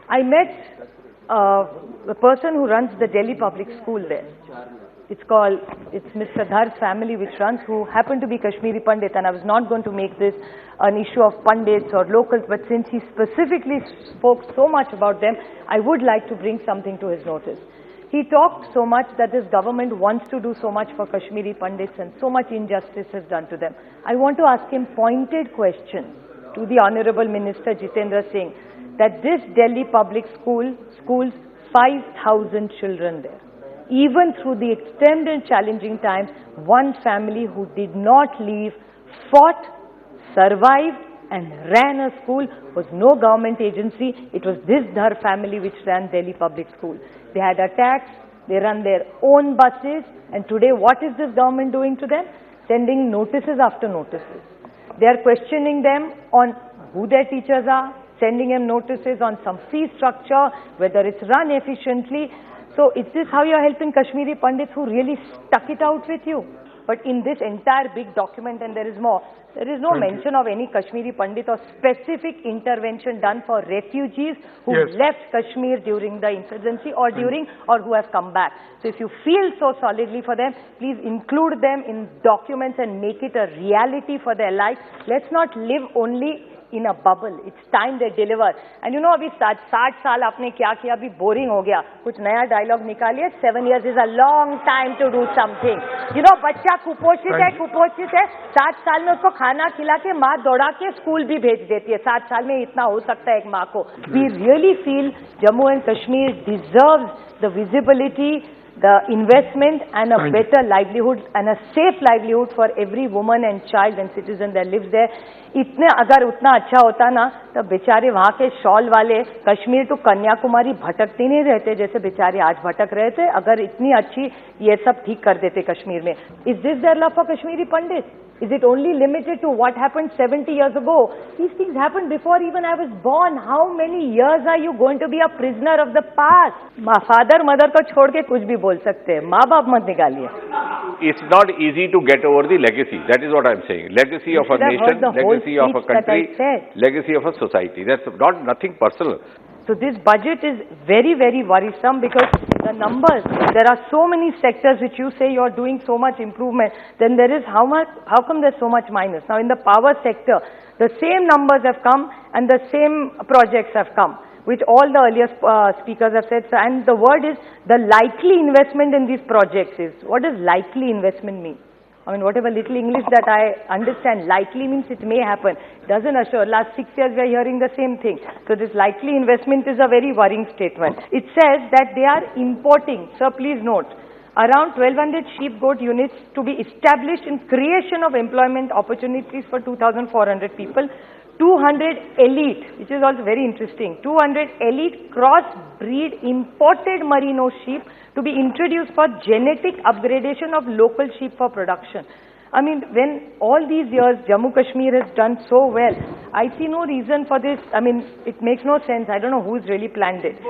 I met the person who runs the Delhi public school there. It's Mr. Dhar's family which runs, who happen to be Kashmiri Pandit, and I was not going to make this an issue of Pandits or locals, but since he specifically spoke so much about them, I would like to bring something to his notice. He talked so much that this government wants to do so much for Kashmiri Pandits and so much injustice is done to them. I want to ask him pointed questions to the Honorable Minister Jitendra Singh, that this Delhi public schools 5,000 children there. Even through the extreme and challenging times, one family who did not leave, fought, survived and ran a school was no government agency. It was this Dhar family which ran Delhi public school. They had attacks, they run their own buses, and today what is this government doing to them? Sending notices after notices. They are questioning them on who their teachers are, sending them notices on some fee structure, whether it's run efficiently. So is this how you are helping Kashmiri Pandits who really stuck it out with you? But in this entire big document, and there is more, there is no mention of any Kashmiri Pandit or specific intervention done for refugees who left Kashmir during the insurgency or or who have come back. So if you feel so solidly for them, please include them in documents and make it a reality for their life. Let's not live only in a bubble. It's time they deliver. And you know, abhi 60 saal aapne kya kiya, abhi boring ho gaya. Kuch naya dialogue nikaliye. 7 years is a long time to do something. You know, bachcha kuposhit hai. 7 saal mein usko khana khila ke, maa dauda ke school bhi bhej deti hai. 7 saal mein itna ho sakta hai ek maa ko. We really feel Jammu and Kashmir deserves the visibility, the investment and a better livelihood and a safe livelihood for every woman and child and citizen that lives there. इतने अगर उतना अच्छा होता ना, तो बेचारे वहाँ के शॉल वाले कश्मीर टू कन्याकुमारी भटकते नहीं रहते जैसे बेचारे आज भटक रहे थे, अगर इतनी अच्छी ये सब ठीक कर देते कश्मीर में. Is this their love for Kashmiri Pandits? Is it only limited to what happened 70 years ago? These things happened before even I was born. How many years are you going to be a prisoner of the past? Father, mother को छोड़ के कुछ भी बोल सकते हैं. माँ बाप मत निकालिए. It's not easy to get over the legacy. That is what I'm saying. Legacy of a nation, legacy of a country, legacy of a society. That's nothing personal. So this budget is very, very worrisome because the numbers, there are so many sectors which you say you are doing so much improvement, then there is how come there's so much minus? Now in the power sector, the same numbers have come and the same projects have come, which all the earlier speakers have said. And the word is the likely investment in these projects is, what does likely investment mean? I mean, whatever little English that I understand, likely means it may happen. Doesn't assure. Last 6 years we are hearing the same thing. So this likely investment is a very worrying statement. It says that they are importing, sir please note, around 1200 sheep goat units to be established in creation of employment opportunities for 2,400 people. 200 elite, which is also very interesting, 200 elite cross-breed imported merino sheep to be introduced for genetic upgradation of local sheep for production. I mean, when all these years Jammu Kashmir has done so well, I see no reason for this. I mean, it makes no sense. I don't know who's really planned it.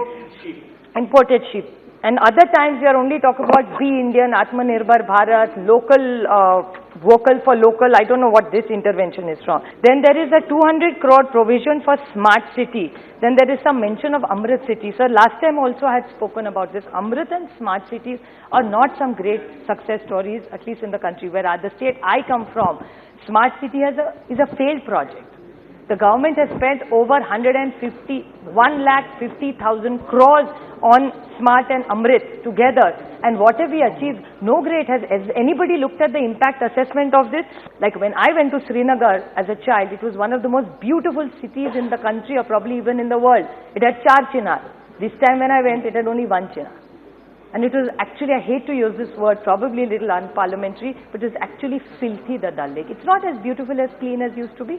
Imported sheep. And other times we are only talking about Be Indian, Atmanirbhar Bharat, local, vocal for local. I don't know what this intervention is from. Then there is a 200 crore provision for smart city. Then there is some mention of Amrit city. Sir, last time also I had spoken about this. Amrit and smart cities are not some great success stories, at least in the country. Where at the state I come from, smart city is a failed project. The government has spent over 150,000 crores on Smart and Amrit together. And what have we achieved? No great. Has anybody looked at the impact assessment of this? Like when I went to Srinagar as a child, it was one of the most beautiful cities in the country or probably even in the world. It had 4 chinar. This time when I went, it had only 1 chinar. And it was actually, I hate to use this word, probably a little unparliamentary, but it was actually filthy, the Dal Lake. It's not as beautiful, as clean as used to be.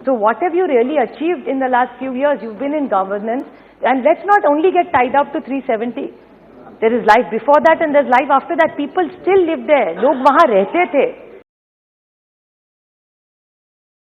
So what have you really achieved in the last few years? You've been in governance, and let's not only get tied up to 370. There is life before that and there's life after that. People still live there. Log wahan rehte the.